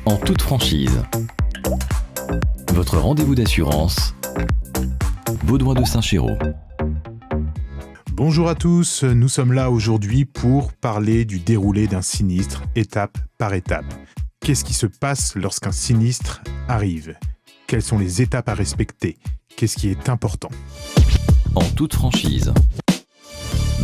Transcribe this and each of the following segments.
En toute franchise. Votre rendez-vous d'assurance. Baudouin de Saint-Chéraud. Bonjour à tous, nous sommes là aujourd'hui pour parler du déroulé d'un sinistre étape par étape. Qu'est-ce qui se passe lorsqu'un sinistre arrive ? Quelles sont les étapes à respecter ? Qu'est-ce qui est important ? En toute franchise.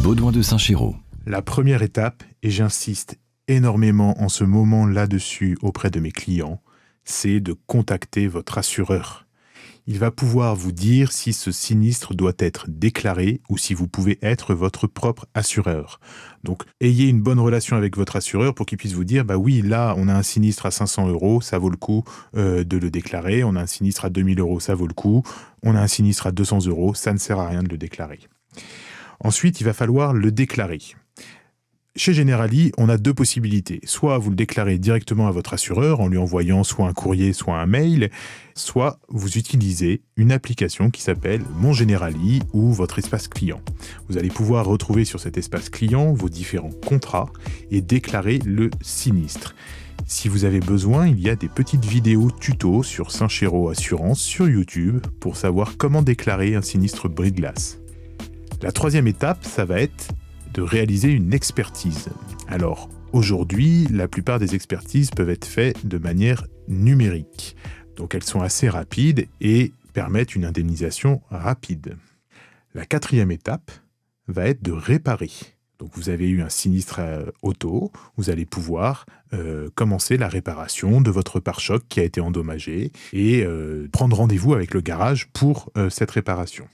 Baudouin de Saint-Chéraud. La première étape, et j'insiste énormément en ce moment là-dessus auprès de mes clients, c'est de contacter votre assureur. Il va pouvoir vous dire si ce sinistre doit être déclaré ou si vous pouvez être votre propre assureur. Donc, ayez une bonne relation avec votre assureur pour qu'il puisse vous dire, oui, là, on a un sinistre à 500 €, ça vaut le coup de le déclarer. On a un sinistre à 2000 €, ça vaut le coup. On a un sinistre à 200 €, ça ne sert à rien de le déclarer. Ensuite, il va falloir le déclarer. Chez Generali, on a deux possibilités. Soit vous le déclarez directement à votre assureur en lui envoyant soit un courrier, soit un mail, soit vous utilisez une application qui s'appelle Mon Generali ou votre espace client. Vous allez pouvoir retrouver sur cet espace client vos différents contrats et déclarer le sinistre. Si vous avez besoin, il y a des petites vidéos tutos sur Saint-Chéraud Assurance sur YouTube pour savoir comment déclarer un sinistre brise-glace. La troisième étape, ça va être de réaliser une expertise. Alors, aujourd'hui, la plupart des expertises peuvent être faites de manière numérique. Donc, elles sont assez rapides et permettent une indemnisation rapide. La quatrième étape va être de réparer. Donc, vous avez eu un sinistre auto, vous allez pouvoir commencer la réparation de votre pare-choc qui a été endommagé et prendre rendez-vous avec le garage pour cette réparation.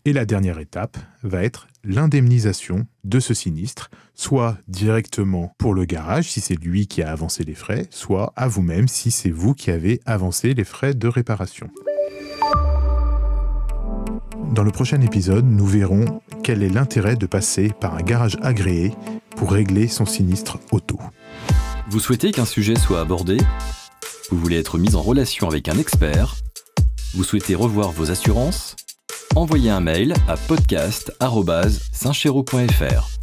Et la dernière étape va être l'indemnisation de ce sinistre, soit directement pour le garage si c'est lui qui a avancé les frais, soit à vous-même si c'est vous qui avez avancé les frais de réparation. Dans le prochain épisode, nous verrons quel est l'intérêt de passer par un garage agréé pour régler son sinistre auto. Vous souhaitez qu'un sujet soit abordé ? Vous voulez être mis en relation avec un expert ? Vous souhaitez revoir vos assurances ? Envoyez un mail à podcast@saintchéraud.fr.